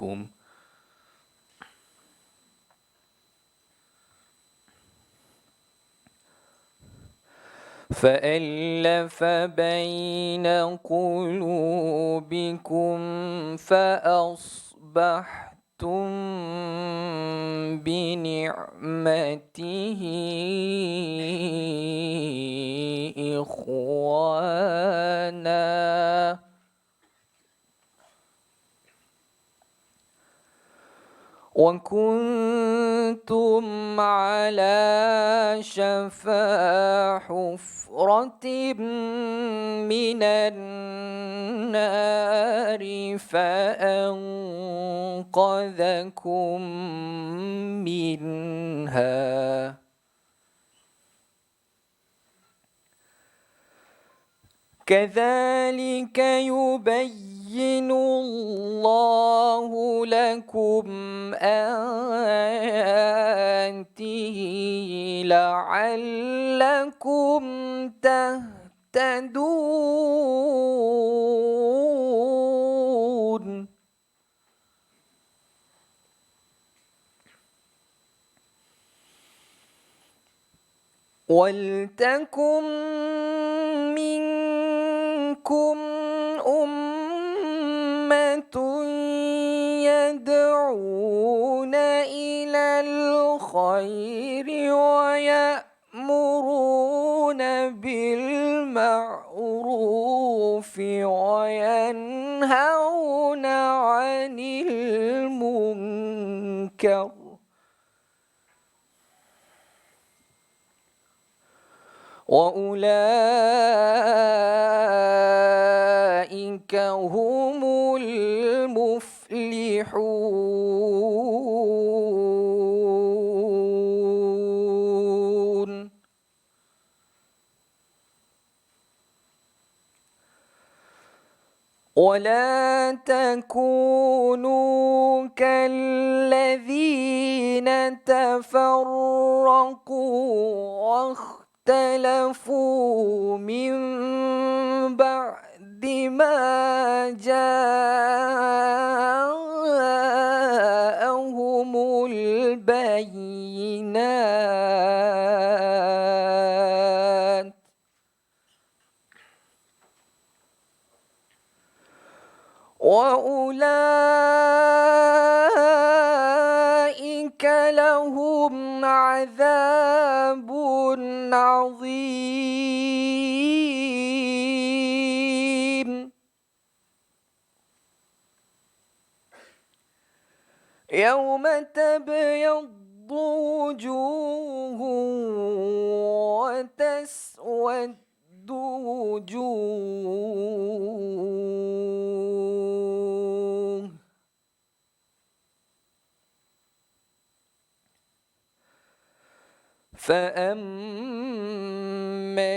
أيمانكم. فألف بين قلوبكم فأصبحتم بنعمته إخوانا وكنتم على شفا حفرة من النار فأنقذكم منها. كذلك يبين الله لكم آياته لعلكم تهتدون. ولتكن منكم أمة يدعون إلى الخير ويأمرون بالمعروف وينهون عن المنكر وأولئك هم المفلحون. ولا تكونوا كالذين تفرقوا واختلفوا من بعد ما جاءهم البينات وأولئك لهم عذاب عظيم. يوم تبيض وجوه وتسود وجوه فأما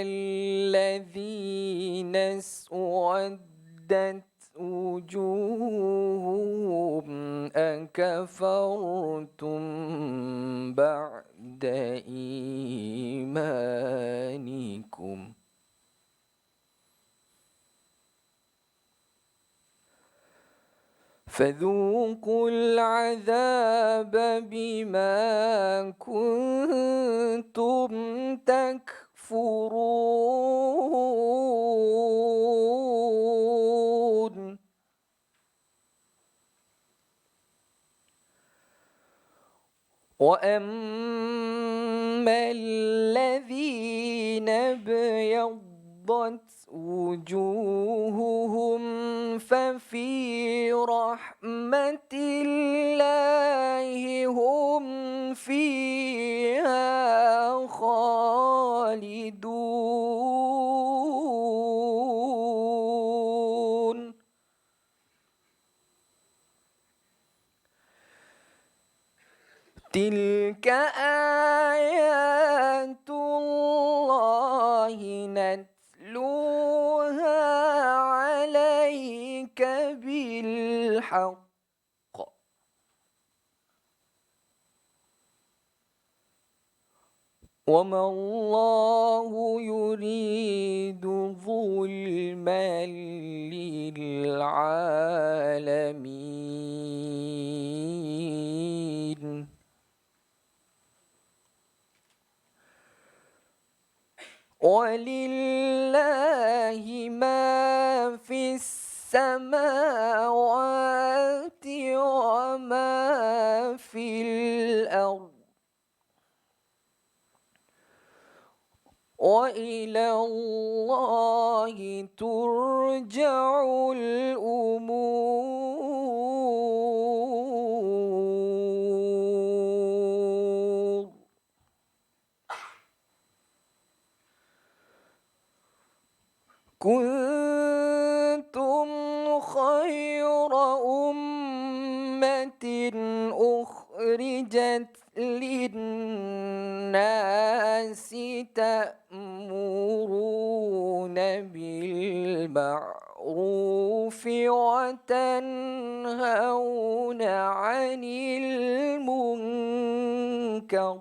الذين اسودت وجوههم أكفرتم بعد إيمانكم فذوقوا العذاب بما كنتم تكفرون. وأما الذين ابيضت وجوههم ففي رحمة الله هم فيها خالدون. تلك آيات الله نتلوها عليك بالحق وما الله يريد ظلما للعالمين. ولله ما في السماوات وما في الأرض وإلى الله ترجع الأمور. كنتم خير أمة أخرجت للناس تأمرون بالمعروف وتنهون عن المنكر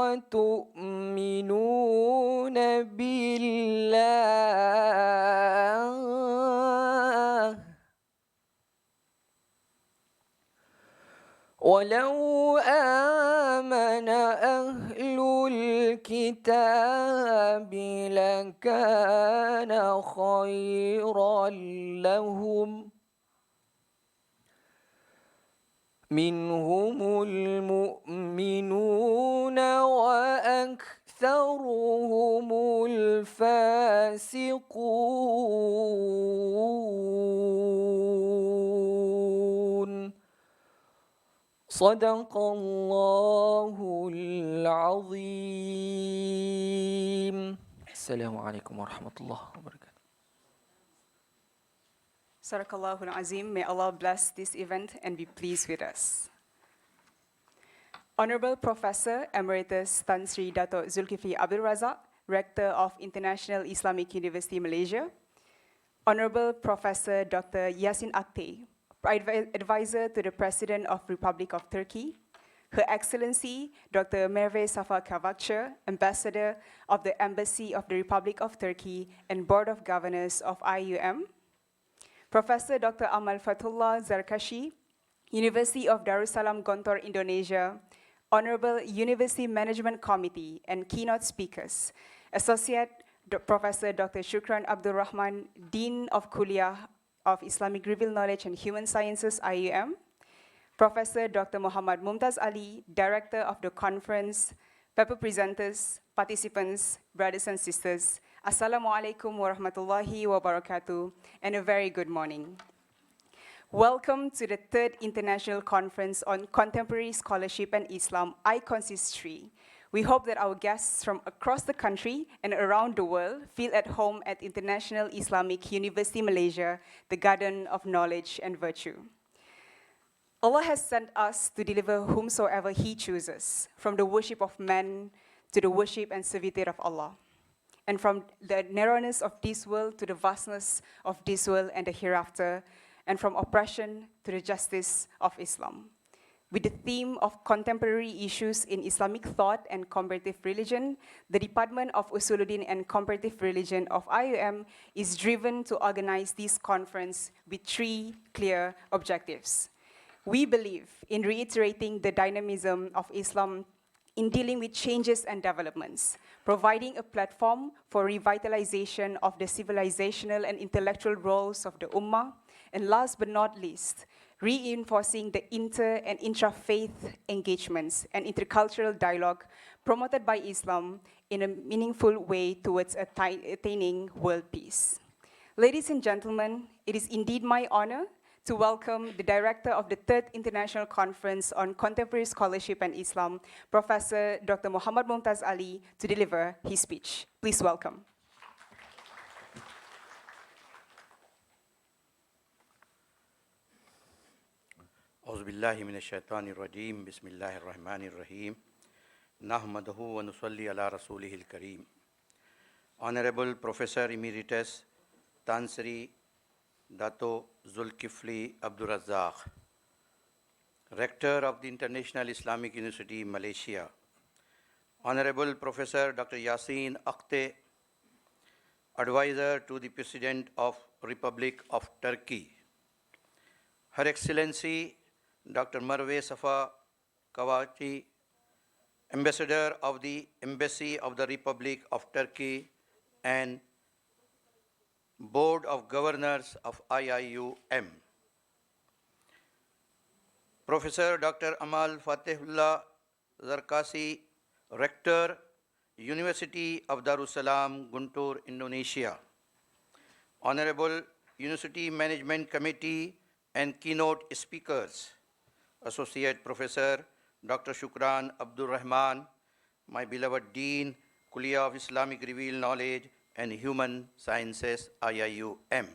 وتؤمنون بالله ولو آمن أهل الكتاب لكان خيرا لهم منهم المؤمنون وأكثرهم الفاسقون. صدق الله العظيم. السلام عليكم ورحمة الله وبركاته. Sadaqallahul Azim. May Allah bless this event and be pleased with us. Honorable Professor Emeritus Tan Sri Dato' Zulkifli Abdul Razak, Rector of International Islamic University Malaysia. Honorable Professor Dr. Yasin Akte, Advisor to the President of Republic of Turkey. Her Excellency Dr. Merve Safa Kavakçı, Ambassador of the Embassy of the Republic of Turkey and Board of Governors of IUM. Professor Dr. Amal Fatullah Zarkashi, University of Darussalam Gontor, Indonesia, Honorable University Management Committee and keynote speakers, Associate Professor Dr. Shukran Abdul Rahman, Dean of Kuliah of Islamic Revealed Knowledge and Human Sciences, IUM, Professor Dr. Muhammad Mumtaz Ali, Director of the conference, paper presenters, participants, brothers and sisters, Assalamualaikum warahmatullahi wabarakatuh, and a very good morning. Welcome to the third International Conference on Contemporary Scholarship and Islam, ICONSIS 3. We hope that our guests from across the country and around the world feel at home at International Islamic University Malaysia, the garden of knowledge and virtue. Allah has sent us to deliver whomsoever He chooses, from the worship of man to the worship and servitude of Allah, and from the narrowness of this world to the vastness of this world and the hereafter, and from oppression to the justice of Islam. With the theme of contemporary issues in Islamic thought and comparative religion, the Department of Usuluddin and Comparative Religion of IUM is driven to organize this conference with three clear objectives. We believe in reiterating the dynamism of Islam in dealing with changes and developments, providing a platform for revitalization of the civilizational and intellectual roles of the Ummah, and last but not least, reinforcing the inter- and intra-faith engagements and intercultural dialogue promoted by Islam in a meaningful way towards attaining world peace. Ladies and gentlemen, it is indeed my honor to welcome the director of the Third International Conference on Contemporary Scholarship and Islam, Professor Dr. Muhammad Mumtaz Ali, to deliver his speech. Please welcome. أعوذ بالله من الشيطان الرجيم بسم الله الرحمن الرحيم نحمده ونصلي على رسوله الكريم. Honorable Professor Emeritus Tan Sri Dato' Zulkifli Abdul Razak, Rector of the International Islamic University, Malaysia. Honorable Professor Dr. Yasin Akte, Advisor to the President of Republic of Turkey, Her Excellency Dr. Marve Safa Kawachi, Ambassador of the Embassy of the Republic of Turkey and Board of Governors of IIUM, Professor Dr. Amal Fatehullah Zarkasi, Rector, University of Darussalam, Guntur, Indonesia, Honorable University Management Committee and keynote speakers, Associate Professor Dr. Shukran Abdul Rahman, my beloved Dean, Kuliya of Islamic Revealed Knowledge and Human Sciences, IIUM,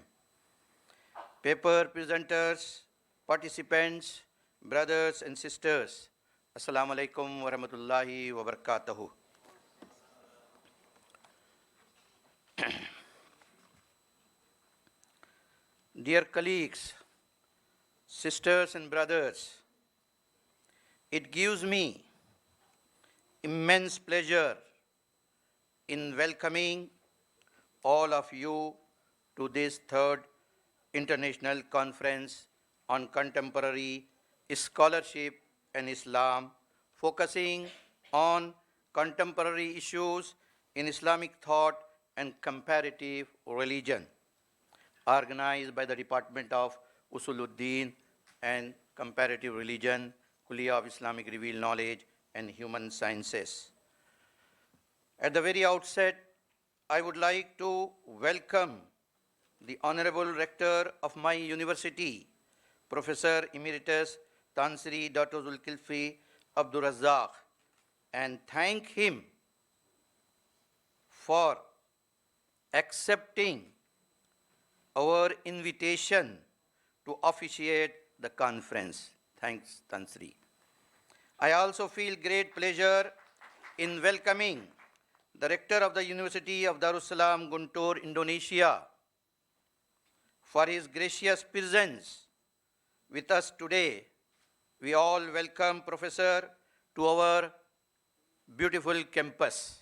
paper presenters, participants, brothers and sisters, Assalamu alaikum wa rahmatullahi wa barakatuhu. Dear colleagues, sisters and brothers, it gives me immense pleasure in welcoming all of you to this third International Conference on Contemporary Scholarship and Islam, focusing on contemporary issues in Islamic thought and comparative religion, organized by the Department of Usuluddin and Comparative Religion, Kuliya of Islamic Revealed Knowledge and Human Sciences. At the very outset, I would like to welcome the Honorable Rector of my university, Professor Emeritus Tansri Dr. Zulkifli Abdul Razzaq, and thank him for accepting our invitation to officiate the conference. Thanks, Tansri. I also feel great pleasure in welcoming the Rector of the University of Darussalam, Guntur, Indonesia, for his gracious presence with us today. We all welcome Professor to our beautiful campus.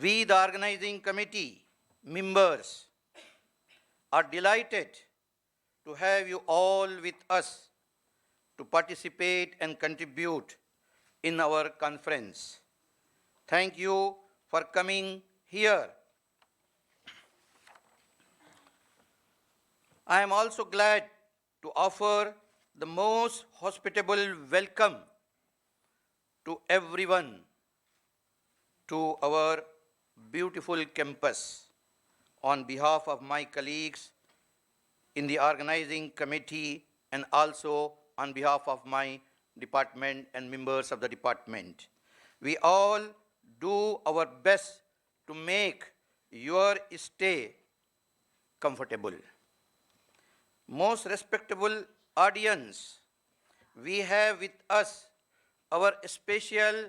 We, the organizing committee members, are delighted to have you all with us to participate and contribute in our conference. Thank you for coming here. I am also glad to offer the most hospitable welcome to everyone to our beautiful campus on behalf of my colleagues in the organizing committee and also on behalf of my department and members of the department. We all do our best to make your stay comfortable. Most respectable audience, we have with us our special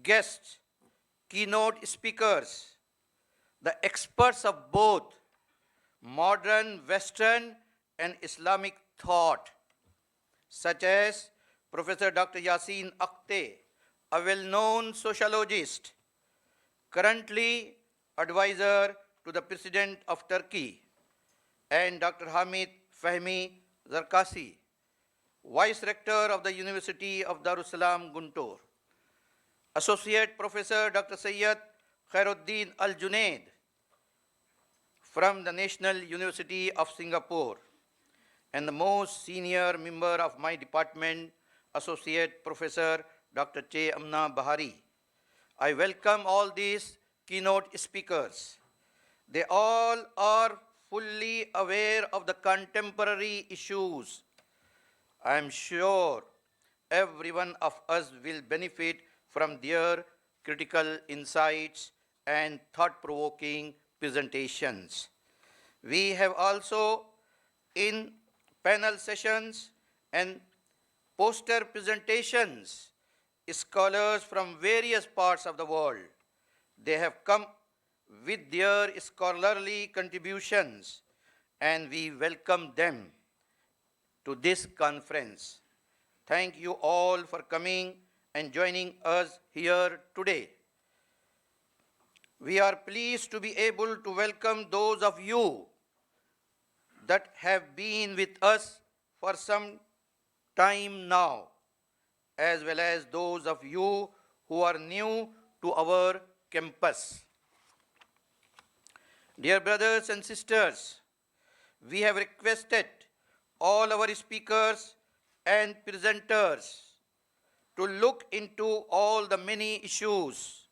guests, keynote speakers, the experts of both modern Western and Islamic thought, such as Professor Dr. Yasin Aktay, a well-known sociologist, currently advisor to the President of Turkey, and Dr. Hamid Fahmi Zarkasi, Vice Rector of the University of Darussalam, Guntur, Associate Professor Dr. Sayyid Khairuddin Al-Junaid from the National University of Singapore, and the most senior member of my department, Associate Professor Dr. Che Amna Bahari. I welcome all these keynote speakers. They all are fully aware of the contemporary issues. I am sure every one of us will benefit from their critical insights and thought-provoking presentations. We have also in panel sessions and poster presentations scholars from various parts of the world. They have come with their scholarly contributions, and we welcome them to this conference. Thank you all for coming and joining us here today. we are pleased to be able to welcome those of you that have been with us for some time now, as well as those of you who are new to our campus. Dear brothers and sisters, we have requested all our speakers and presenters to look into all the many issues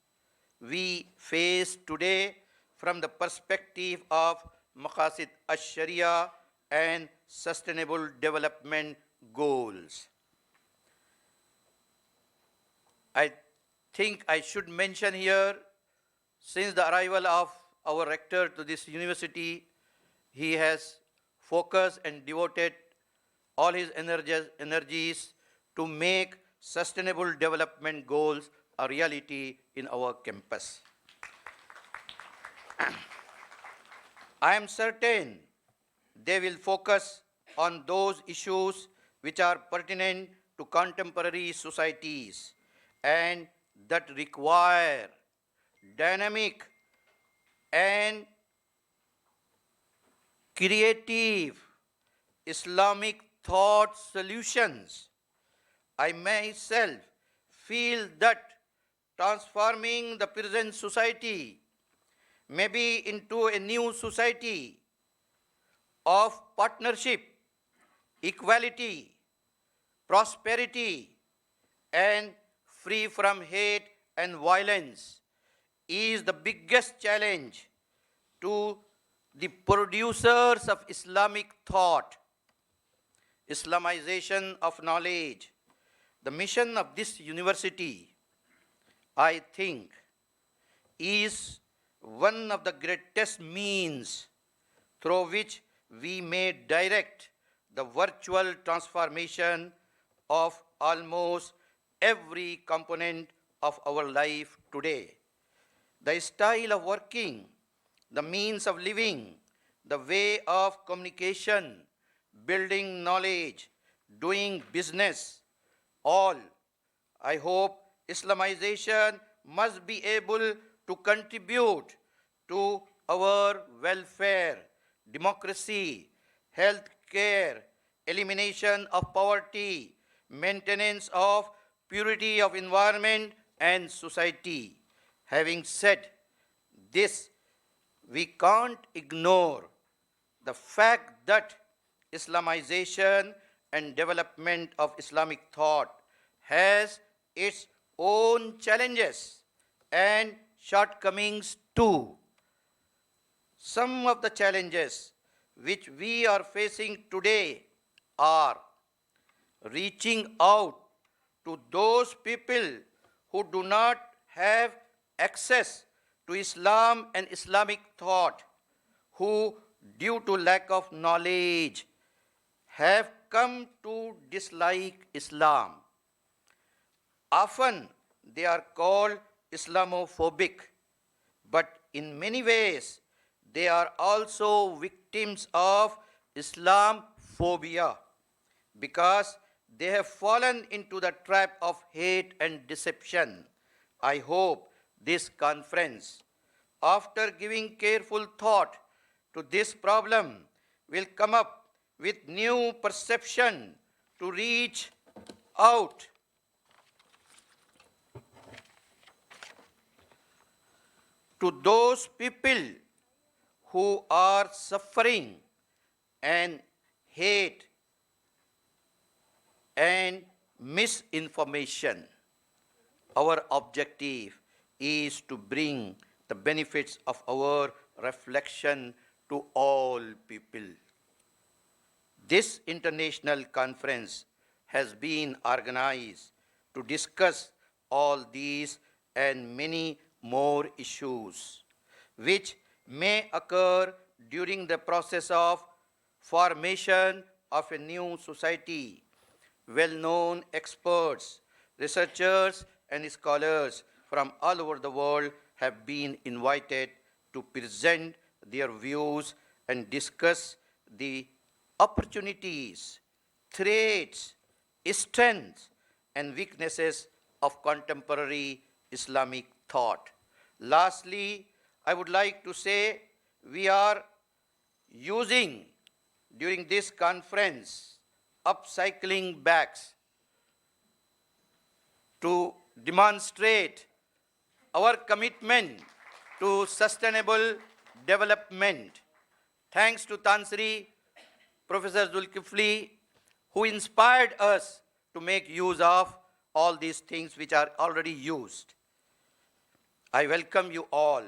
we face today from the perspective of Maqasid ash-Sharia and sustainable development goals. I think I should mention here, since the arrival of our rector to this university, he has focused and devoted all his energies to make sustainable development goals a reality in our campus. I am certain they will focus on those issues which are pertinent to contemporary societies and that require dynamic and creative Islamic thought solutions. I myself feel that transforming the present society maybe into a new society of partnership, equality, prosperity, and free from hate and violence is the biggest challenge to the producers of Islamic thought, Islamization of knowledge. The mission of this university, I think, is one of the greatest means through which we may direct the virtual transformation of almost every component of our life today. The style of working, the means of living, the way of communication, building knowledge, doing business, all, I hope, Islamization must be able to contribute to our welfare, democracy, health care, elimination of poverty, maintenance of purity of environment and society. Having said this, we can't ignore the fact that Islamization and development of Islamic thought has its own challenges and shortcomings too. Some of the challenges which we are facing today are reaching out to those people who do not have access to Islam and Islamic thought, who, due to lack of knowledge, have come to dislike Islam. Often they are called Islamophobic, but in many ways they are also victims of Islamophobia because they have fallen into the trap of hate and deception. I hope this conference, after giving careful thought to this problem, will come up with new perception to reach out to those people who are suffering and hate and misinformation. Our objective is to bring the benefits of our reflection to all people. This international conference has been organized to discuss all these and many more issues, which may occur during the process of formation of a new society. Well-known experts, researchers, and scholars from all over the world have been invited to present their views and discuss the opportunities, threats, strengths, and weaknesses of contemporary Islamic thought. Lastly, I would like to say we are using during this conference upcycling bags to demonstrate our commitment to sustainable development. Thanks to Tansri, Professor Zulkifli, who inspired us to make use of all these things which are already used. I welcome you all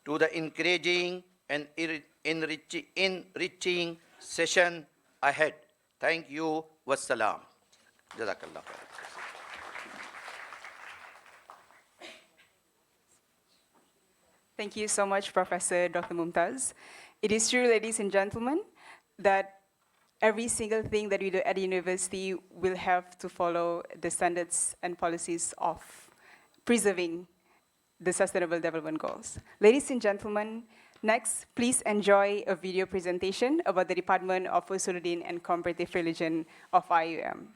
to the encouraging and enriching session ahead. Thank you. Wassalam. Jazakallah khair. Thank you so much, Professor Dr. Mumtaz. It is true, ladies and gentlemen, that every single thing that we do at the university will have to follow the standards and policies of preserving the Sustainable Development Goals. Ladies and gentlemen, next, please enjoy a video presentation about the Department of Islam and Comparative Religion of IUM.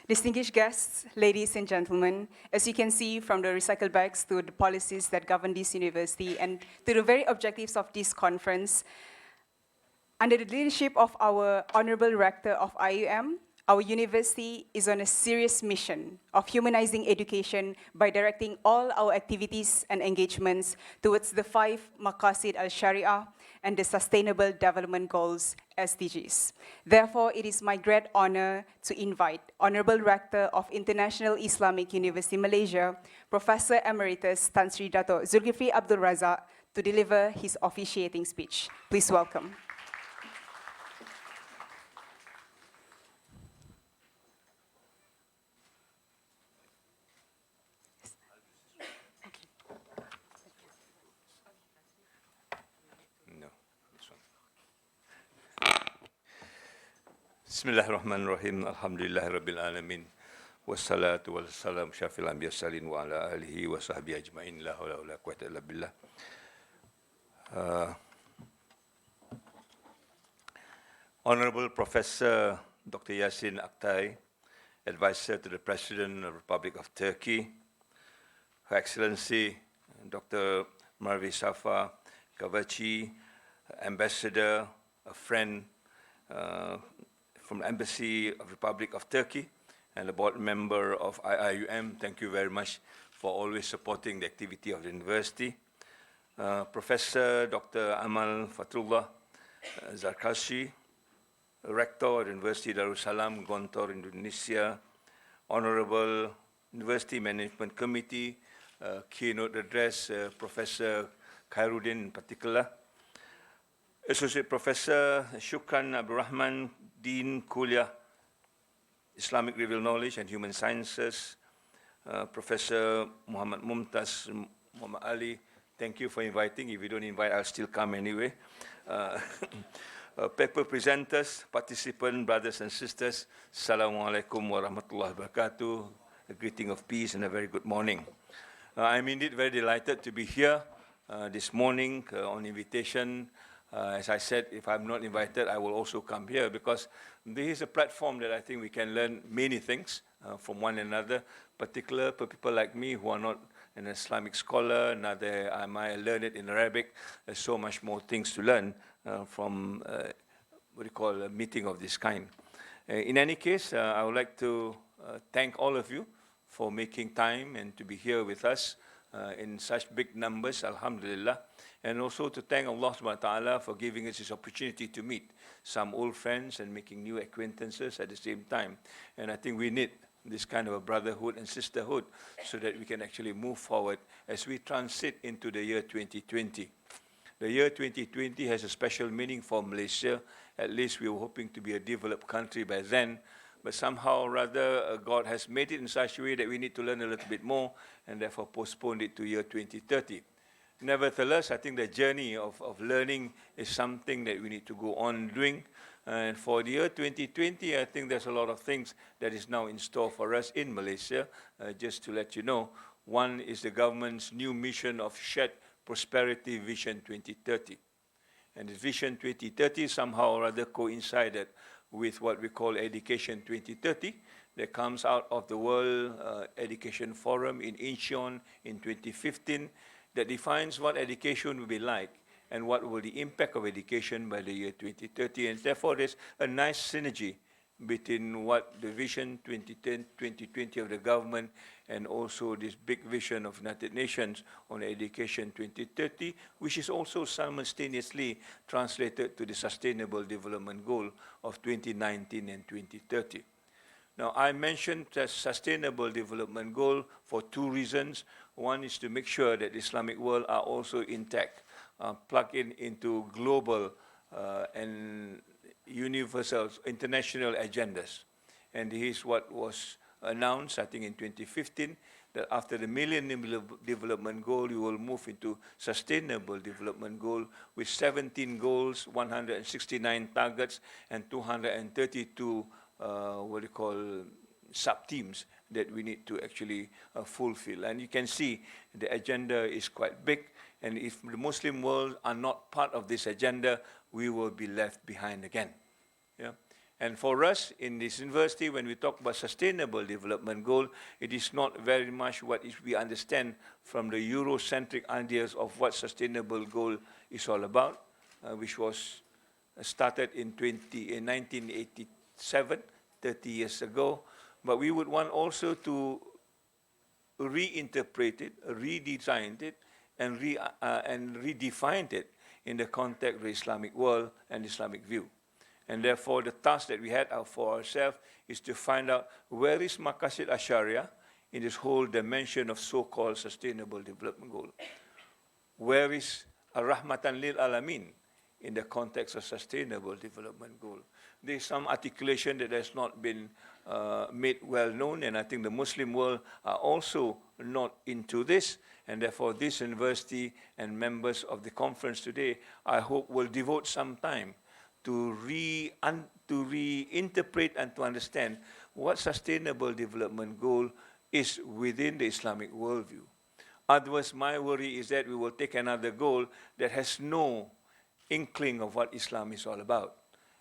Distinguished guests, ladies and gentlemen, as you can see from the recycle bags to the policies that govern this university and to the very objectives of this conference, under the leadership of our Honorable Rector of IUM, our university is on a serious mission of humanizing education by directing all our activities and engagements towards the 5 Maqasid al-Sharia and the Sustainable Development Goals, SDGs. Therefore, it is my great honor to invite Honorable Rector of International Islamic University Malaysia, Professor Emeritus Tan Sri Dato' Zulkifli Abdul Razak, to deliver his officiating speech. Please welcome. No, this one. Bismillahirrahmanirrahim. Alhamdulillahi Rabbil Alamin. Wassalatu wassalam syafil anbiya salin wa ala alihi wa sahbihi ajma'in. La hawla wa la quwwata illa billah. Honorable Professor Dr. Yasin Aktay, Advisor to the President of the Republic of Turkey, Her Excellency Dr. Marvi Safa Kavachi, Ambassador, a friend from the Embassy of the Republic of Turkey, and a board member of IIUM. Thank you very much for always supporting the activity of the university. Professor Dr. Amal Fatrullah Zarkashi, Rector of the University Darussalam, Gontor, Indonesia, Honorable University Management Committee, keynote address, Professor Khairuddin in particular, Associate Professor Shukran Abdul Rahman, Dean Kuliah, Islamic Revealed Knowledge and Human Sciences, Professor Muhammad Mumtaz Muhammad Ali, thank you for inviting. If you don't invite, I'll still come anyway. Paper presenters, participants, brothers and sisters, Assalamu alaikum wa rahmatullahi wa barakatuh, a greeting of peace and a very good morning. I'm indeed very delighted to be here this morning on invitation. As I said, if I'm not invited, I will also come here because this is a platform that I think we can learn many things from one another, particularly for people like me who are not an Islamic scholar, neither am I learned in Arabic. There's so much more things to learn from a meeting of this kind. In any case, I would like to thank all of you for making time and to be here with us in such big numbers, alhamdulillah. And also to thank Allah subhanahu wa ta'ala for giving us this opportunity to meet some old friends and making new acquaintances at the same time. And I think we need this kind of a brotherhood and sisterhood so that we can actually move forward as we transit into the year 2020. The year 2020 has a special meaning for Malaysia. At least we were hoping to be a developed country by then. But somehow or rather, God has made it in such a way that we need to learn a little bit more and therefore postponed it to year 2030. Nevertheless, I think the journey of learning is something that we need to go on doing. And for the year 2020, I think there's a lot of things that is now in store for us in Malaysia. Just to let you know, one is the government's new mission of Shared Prosperity Vision 2030. And the Vision 2030 somehow or other coincided with what we call Education 2030 that comes out of the World Education Forum in Incheon in 2015 that defines what education will be like and what will the impact of education by the year 2030. And therefore, there's a nice synergy between what the Vision 2020 of the government and also this big vision of United Nations on Education 2030, which is also simultaneously translated to the Sustainable Development Goal of 2019 and 2030. Now, I mentioned the Sustainable Development Goal for two reasons. One is to make sure that the Islamic world are also intact, plugged into global and universal international agendas. And this is what was announced, I think, in 2015, that after the Millennium Development Goal, you will move into Sustainable Development Goal with 17 goals, 169 targets, and 232 sub-teams that we need to actually fulfill. And you can see the agenda is quite big, and if the Muslim world are not part of this agenda, we will be left behind again. Yeah? And for us in this university, when we talk about sustainable development goal, it is not very much what we understand from the Eurocentric ideas of what sustainable goal is all about, which was started in 1987, 30 years ago. But we would want also to reinterpret it, redesigned it, and redefined it in the context of the Islamic world and Islamic view. And therefore, the task that we had for ourselves is to find out where is Maqasid Asharia in this whole dimension of so-called sustainable development goal. Where is Rahmatan lil Alamin in the context of sustainable development goal? There is some articulation that has not been made well known, and I think the Muslim world are also not into this, and therefore this university and members of the conference today, I hope, will devote some time to reinterpret and to understand what sustainable development goal is within the Islamic worldview. Otherwise, my worry is that we will take another goal that has no inkling of what Islam is all about.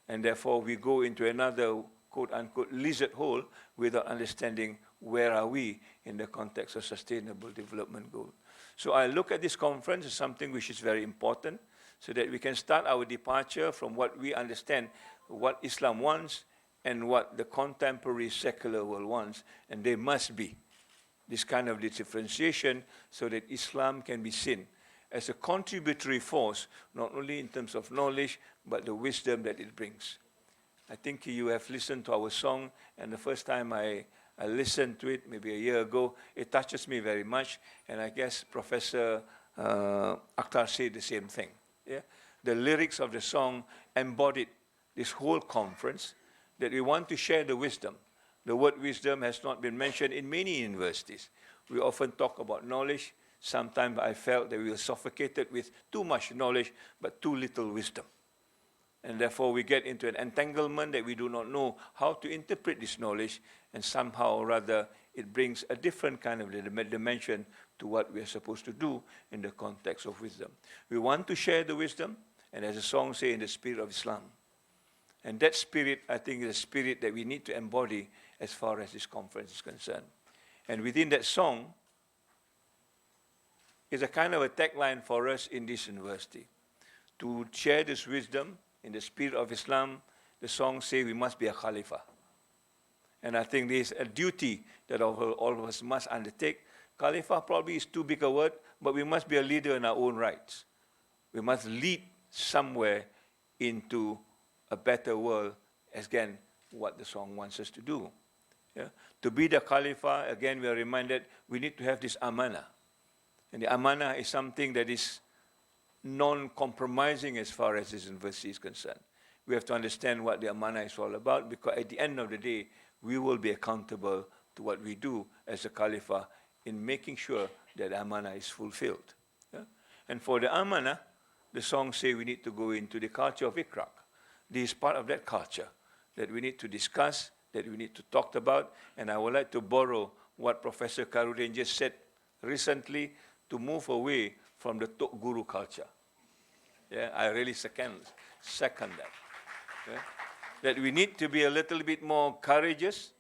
And therefore, we go into another quote-unquote lizard hole without understanding where are we in the context of sustainable development goal. So I look at this conference as something which is very important, so that we can start our departure from what we understand, what Islam wants, and what the contemporary secular world wants. And there must be this kind of differentiation so that Islam can be seen as a contributory force, not only in terms of knowledge, but the wisdom that it brings. I think you have listened to our song, and the first time I listened to it, maybe a year ago, it touches me very much, and I guess Professor Akhtar said the same thing. Yeah? The lyrics of the song embodied this whole conference, that we want to share the wisdom. The word wisdom has not been mentioned in many universities. We often talk about knowledge. Sometimes I felt that we were suffocated with too much knowledge, but too little wisdom. And therefore, we get into an entanglement that we do not know how to interpret this knowledge, and somehow or rather, it brings a different kind of dimension to what we are supposed to do in the context of wisdom. We want to share the wisdom, and as the song says, in the spirit of Islam. And that spirit, I think, is a spirit that we need to embody as far as this conference is concerned. And within that song is a kind of a tagline for us in this university. To share this wisdom in the spirit of Islam, the song says we must be a Khalifa. And I think there is a duty that all of us must undertake. Khalifa probably is too big a word, but we must be a leader in our own rights. We must lead somewhere into a better world, again, what the song wants us to do. Yeah? To be the Khalifa, again, we are reminded we need to have this amanah. And the amanah is something that is non-compromising as far as this university is concerned. We have to understand what the amanah is all about, because at the end of the day, we will be accountable to what we do as a Khalifa in making sure that the amanah is fulfilled. Yeah? And for the amanah, the song says we need to go into the culture of Iqra. This is part of that culture that we need to discuss, that we need to talk about, and I would like to borrow what Professor Karudin just said recently, to move away from the Tok Guru culture. Yeah, I really second that. Yeah? That we need to be a little bit more courageous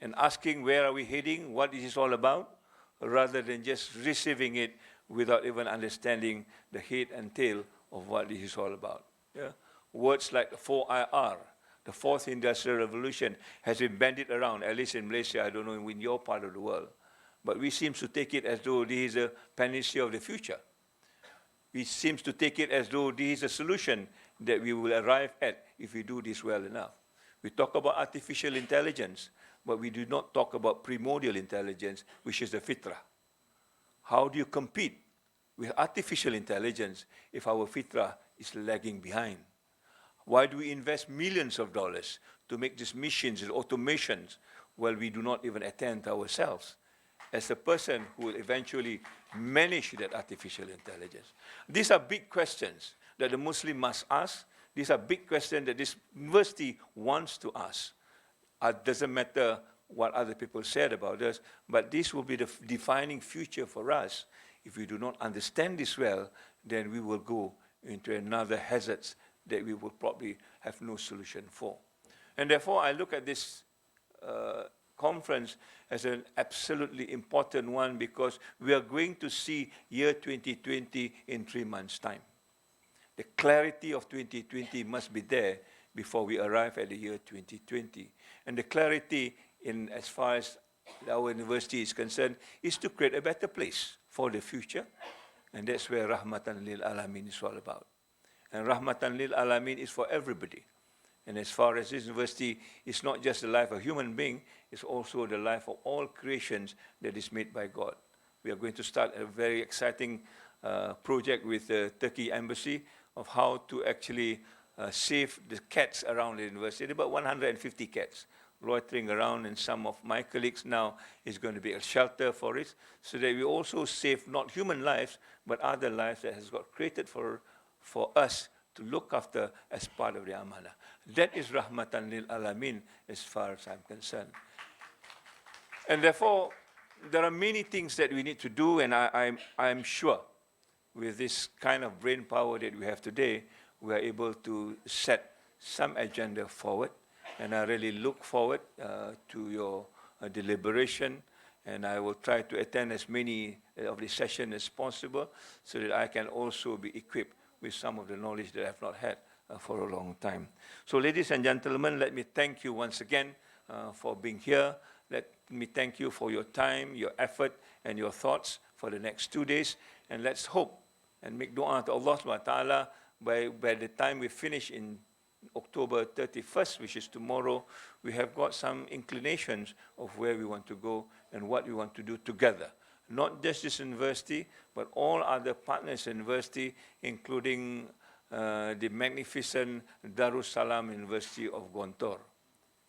in asking where are we heading, what is this all about, rather than just receiving it without even understanding the head and tail of what this is all about. Yeah? Words like 4IR, the fourth industrial revolution, has been bandied around, at least in Malaysia, I don't know in your part of the world. But we seem to take it as though this is a panacea of the future. We seem to take it as though this is a solution that we will arrive at if we do this well enough. We talk about artificial intelligence, but we do not talk about primordial intelligence, which is the fitrah. How do you compete with artificial intelligence if our fitrah is lagging behind? Why do we invest millions of dollars to make these machines and automations while we do not even attend to ourselves as a person who will eventually manage that artificial intelligence? These are big questions that the Muslim must ask. These are big questions that this university wants to ask. It doesn't matter what other people said about us, but this will be the defining future for us. If we do not understand this well, then we will go into another hazards that we will probably have no solution for. And therefore, I look at this conference as an absolutely important one because we are going to see year 2020 in 3 months' time. The clarity of 2020 must be there before we arrive at the year 2020. And the clarity in as far as our university is concerned is to create a better place for the future. And that's where Rahmatan Lil Alamin is all about. And Rahmatan Lil Alamin is for everybody. And as far as this university, it's not just the life of a human being, it's also the life of all creations that is made by God. We are going to start a very exciting project with the Turkey Embassy of how to actually save the cats around the university. There are about 150 cats loitering around, and some of my colleagues now is going to be a shelter for it, so that we also save not human lives, but other lives that has got created for us to look after as part of the amanah. That is Rahmatan Lil Alamin as far as I'm concerned. And therefore, there are many things that we need to do, and I'm sure with this kind of brain power that we have today, we are able to set some agenda forward. And I really look forward to your deliberation, and I will try to attend as many of the sessions as possible so that I can also be equipped with some of the knowledge that I have not had for a long time. So ladies and gentlemen, let me thank you once again for being here. Let me thank you for your time, your effort, and your thoughts for the next 2 days. And let's hope and make dua to Allah subhanahu wa ta'ala by the time we finish in October 31st, which is tomorrow, we have got some inclinations of where we want to go and what we want to do together. Not just this university, but all other partners university, including the magnificent Darussalam University of Gontor.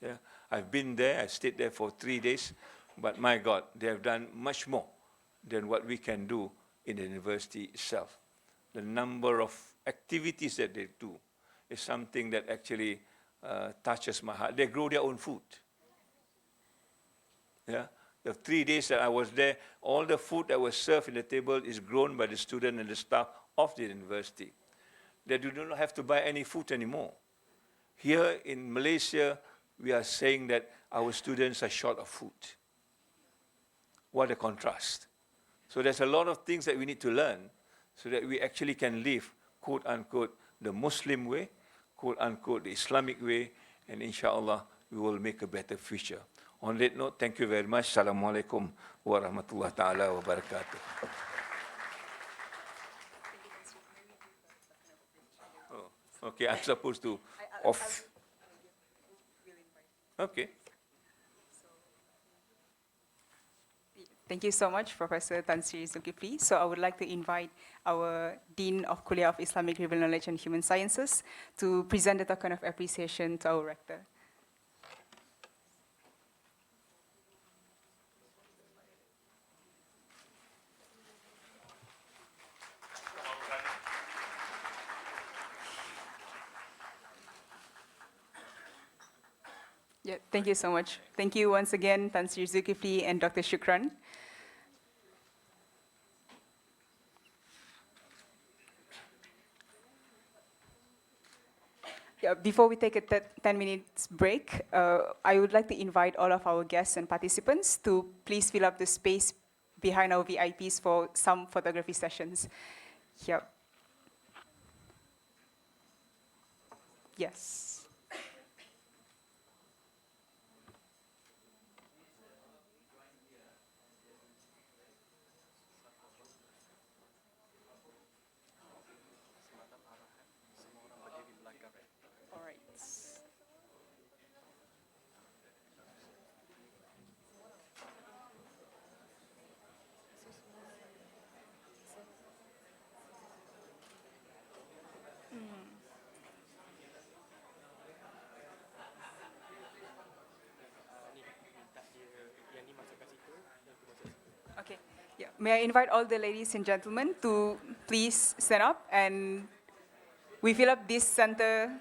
Yeah? I've been there, I stayed there for 3 days, but my God, they have done much more than what we can do in the university itself. The number of activities that they do is something that actually touches my heart. They grow their own food. Yeah? The 3 days that I was there, all the food that was served in the table is grown by the student and the staff of the university. They do not have to buy any food anymore. Here in Malaysia, we are saying that our students are short of food. What a contrast. So there's a lot of things that we need to learn so that we actually can live, quote unquote, the Muslim way, quote unquote, the Islamic way, and inshallah, we will make a better future. On that note, thank you very much. Assalamu alaikum wa rahmatullahi ta'ala wa barakatuh. Oh, okay, I'm supposed to off. Okay. Thank you so much, Professor Tan Sri Zulkifli. So I would like to invite our Dean of Kuliah of Islamic Revealed Knowledge and Human Sciences to present the token of appreciation to our rector. Yeah, thank you so much. Thank you once again, Tan Sri Zulkifli and Dr. Shukran. Yeah, before we take a 10 minutes break, I would like to invite all of our guests and participants to please fill up the space behind our VIPs for some photography sessions. Yep. Yes. All right. Okay. Yeah. May I invite all the ladies and gentlemen to please stand up, and we fill up this center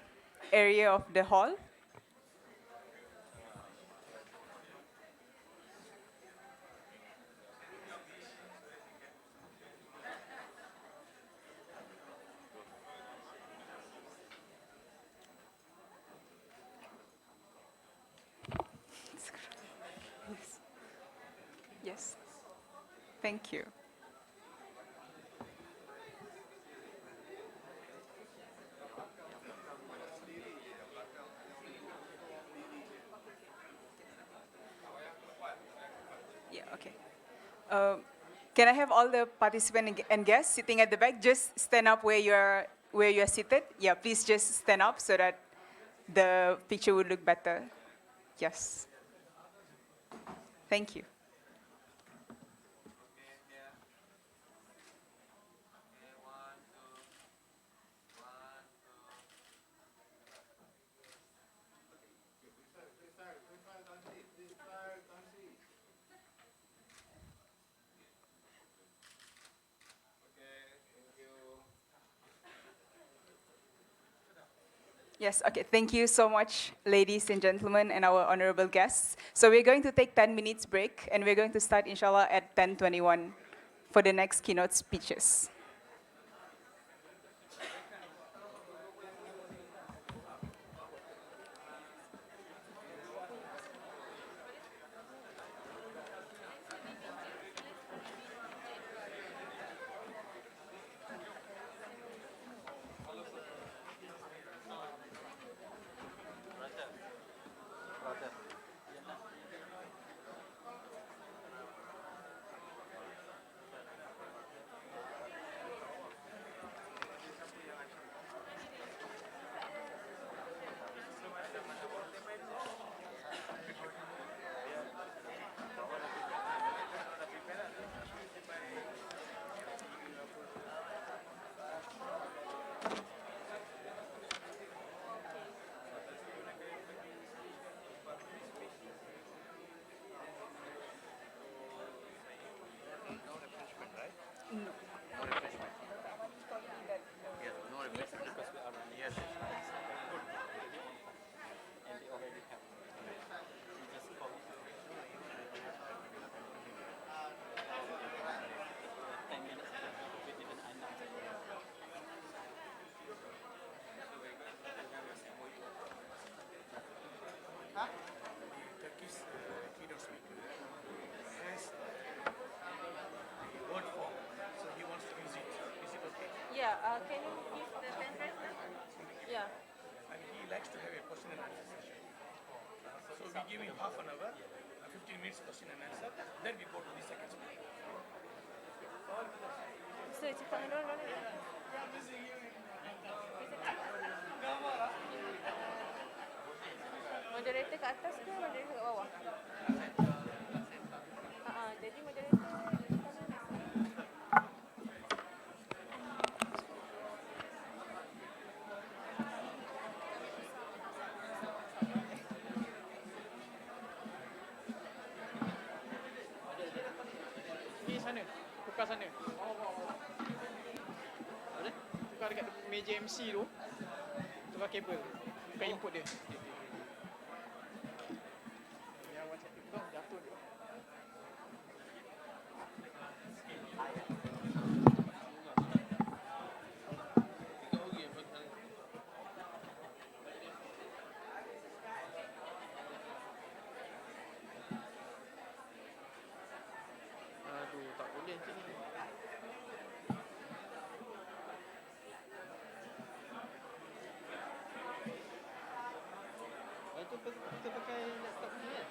area of the hall. Thank you. Yeah, okay. Can I have all the participants and guests sitting at the back just stand up where you're seated? Yeah, please just stand up so that the picture would look better. Yes. Thank you. Yes, okay. Thank you so much, ladies and gentlemen, and our honorable guests. So we're going to take 10 minutes break, and we're going to start, inshallah, at 10:21 for the next keynote speeches. Yeah, can you give the pen drive now? Yeah. And he likes to have a question and answer session. So we give him half an hour, 15 minutes question and answer, then we go to the second speaker. So cakap dengan orang ni. Moderator kat atas ke moderator kat bawah? Jadi moderator di sana. Ni sana, tukar sana. Boleh? Tukar dekat meja MC tu, tukar kabel, tukar input dia. Yang macam tu, jatuh dia. Aduh, tak boleh macam ni. Itu kita pakai laptop ni kan?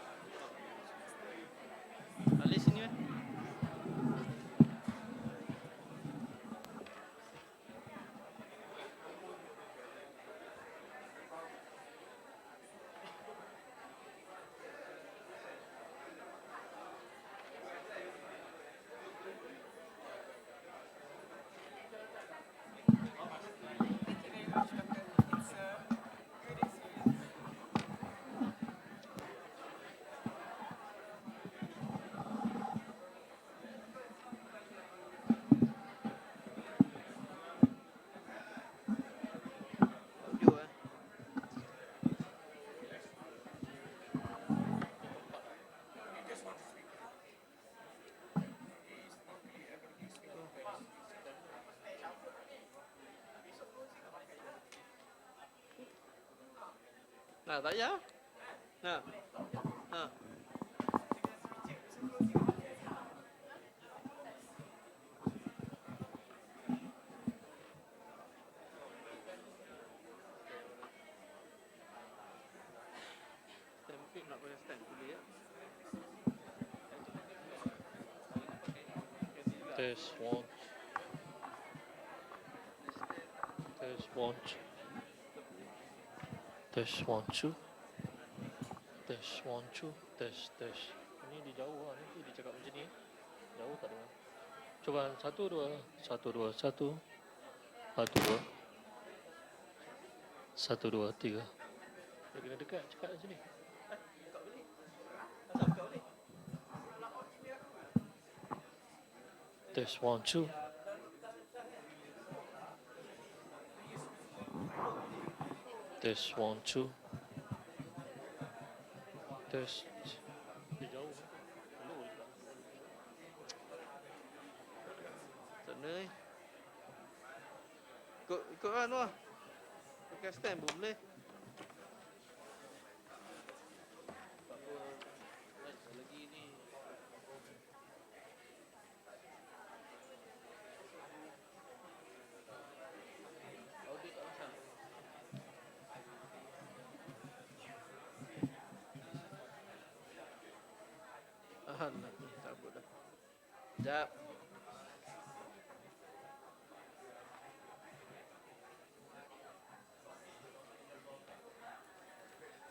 Balik sini kan? Nah, tak payah. Nah. Ha. Test one. Test one. Test one two. Test one two. Test test. Ini dia jauh lah, nanti dia cakap macam ni. Jauh tak dengar. Coba satu dua. Satu dua satu. Satu dua. Satu dua tiga. Dia kena dekat cakap macam ni. Test one two. Test one two. Test. Dia jauh. Hello. Tak boleh. Ikut kan lah. Pakai stand pun boleh. Tak apa. Lagi ni. Audit tak pasal. Alah, tak apa dah. Sekejap.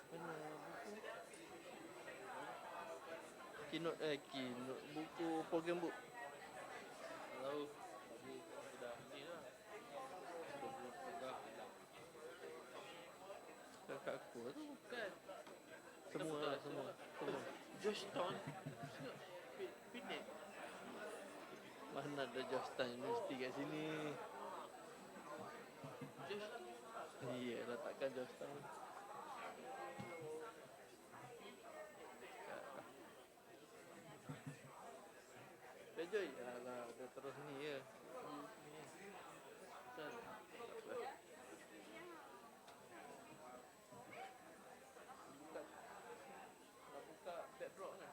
Mana buku? Keynote buku program book. Tak tahu. Tadi dah ni lah. Dah hilang. Kakak aku tu kan. Semua. Georgetown. Pinit. Mana ada Georgetown University kat sini. Iya, letakkan Georgetown. Joy, alah, dia terus ni ya. Ni. Kan. Nak buka backdrop kan?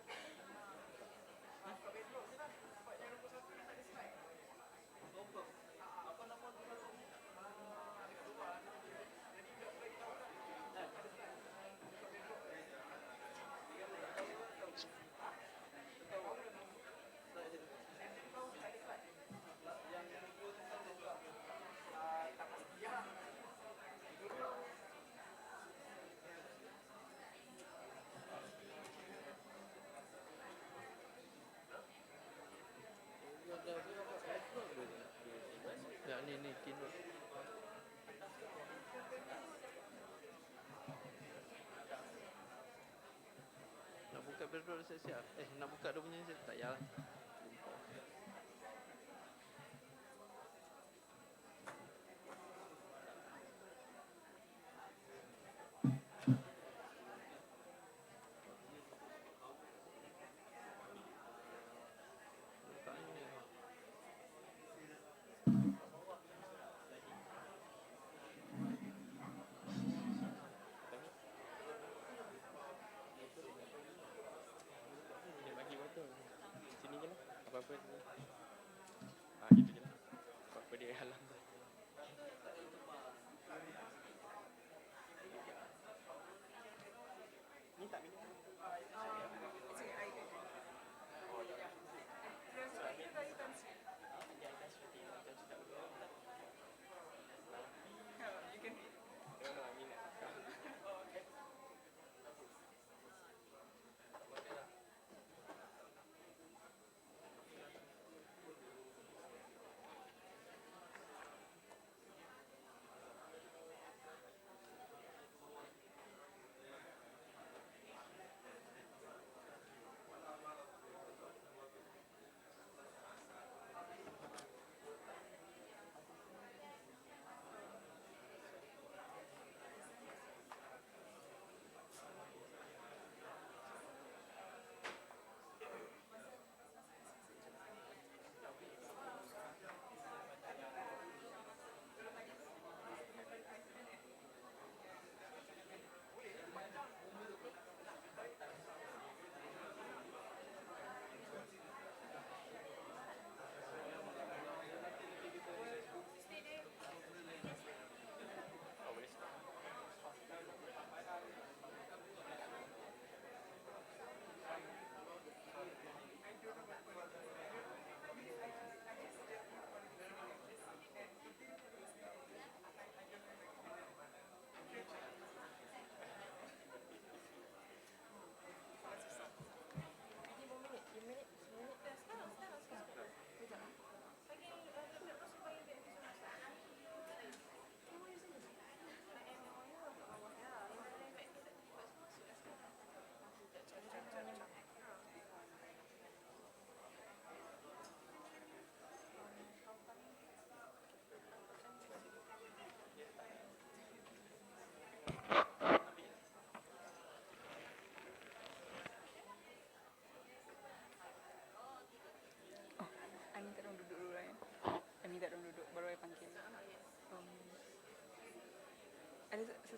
Ya, ni keynote. Nak buka backdrop siap-siap. Nak buka dia punya tak payahlah. Dia bagi betul. Sini je lah. Apa-apa tu. Gitu je lah. Apa-apa dia halang. Ni tak minum.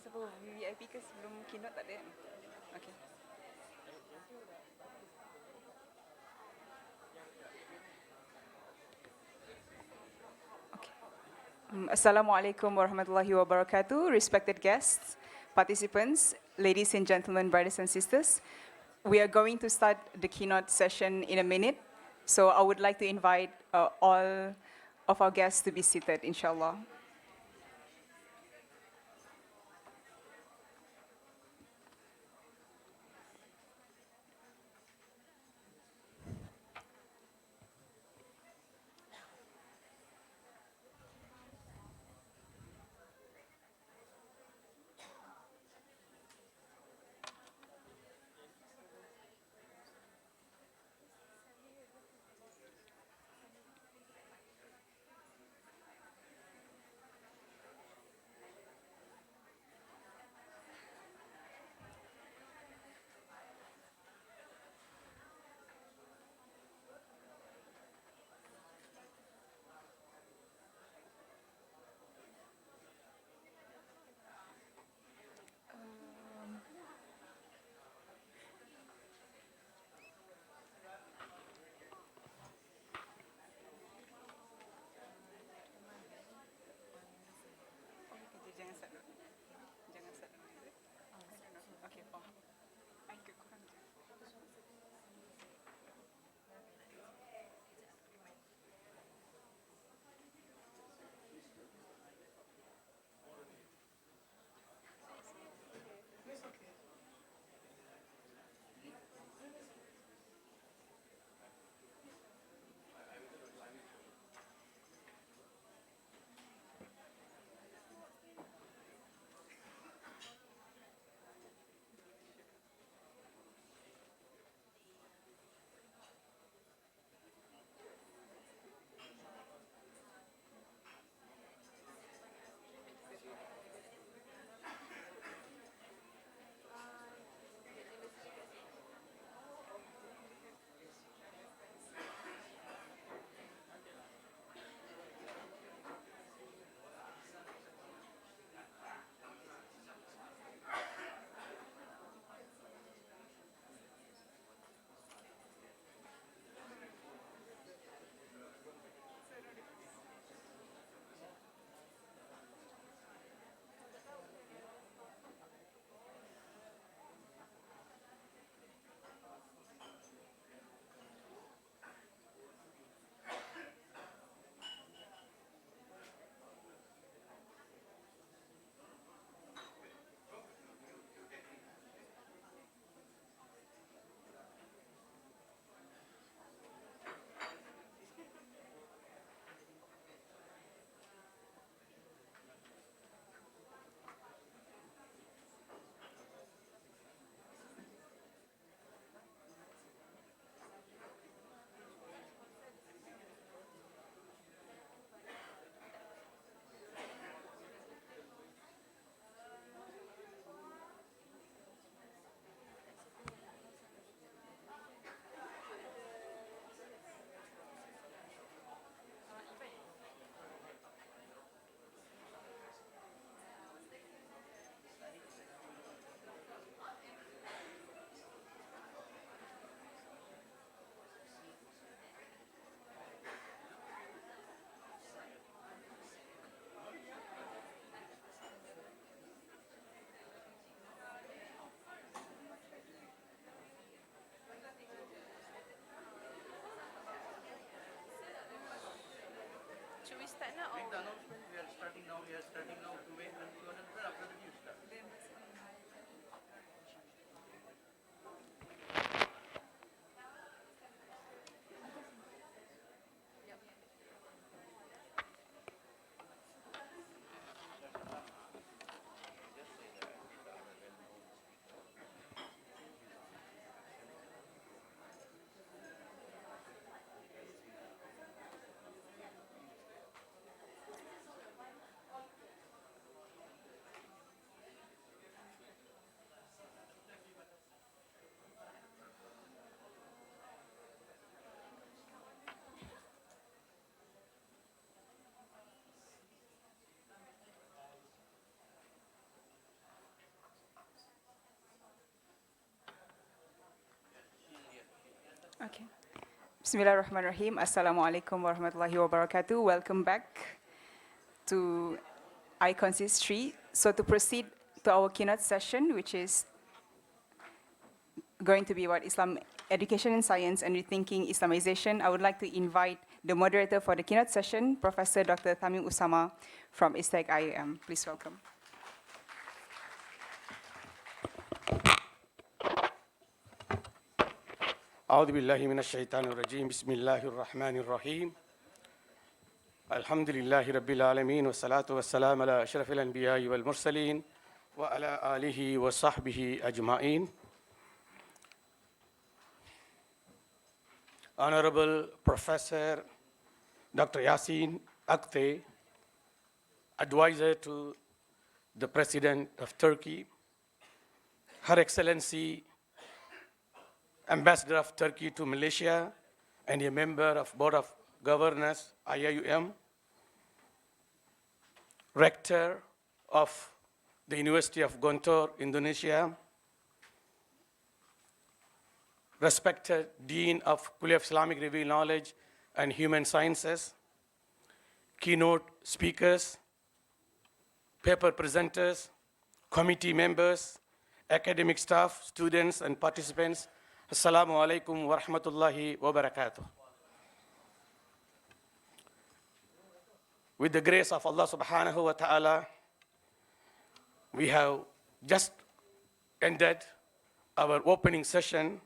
siapa VIP ke sebelum keynote tak ada? Okay. Assalamualaikum warahmatullahi wabarakatuh. Respected guests, participants, ladies and gentlemen, brothers and sisters. We are going to start the keynote session in a minute. So I would like to invite all of our guests to be seated, inshallah. Okay. Bismillahirrahmanirrahim. Assalamualaikum warahmatullahi wabarakatuh. Welcome back to Icons History. So to proceed to our keynote session, which is going to be about Islam education and science and rethinking Islamization, I would like to invite the moderator for the keynote session, Professor Dr. Tamim Usama from ISTEC IAM. Please welcome. أعوذ بالله من الشيطان الرجيم بسم الله الرحمن الرحيم الحمد لله رب العالمين والصلاة والسلام على أشرف الأنبياء والمرسلين وعلى آله وصحبه أجمعين. Honorable Professor Dr. Yasin Aktay, Advisor to the President of Turkey, Her Excellency Ambassador of Turkey to Malaysia and a member of Board of Governors, IIUM, Rector of the University of Gontor, Indonesia, respected Dean of College of Islamic Revealed Knowledge and Human Sciences, keynote speakers, paper presenters, committee members, academic staff, students, and participants, Assalamu alaikum wa rahmatullahi wa barakatuh. With the grace of Allah subhanahu wa ta'ala, we have just ended our opening session,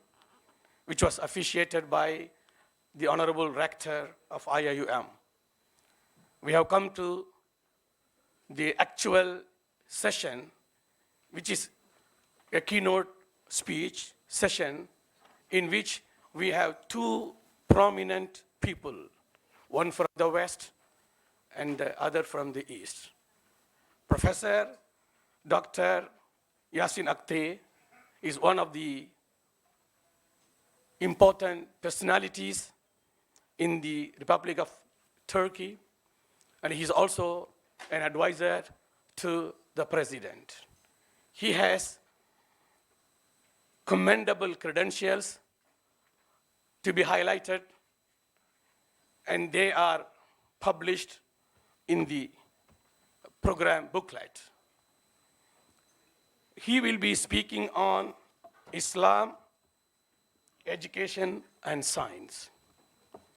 which was officiated by the Honorable Rector of IIUM. We have come to the actual session, which is a keynote speech session in which we have two prominent people, one from the West and the other from the East. Professor Dr. Yasin Aktay is one of the important personalities in the Republic of Turkey, and he's also an advisor to the president. He has commendable credentials to be highlighted, and they are published in the program booklet. He will be speaking on Islam, education, and science.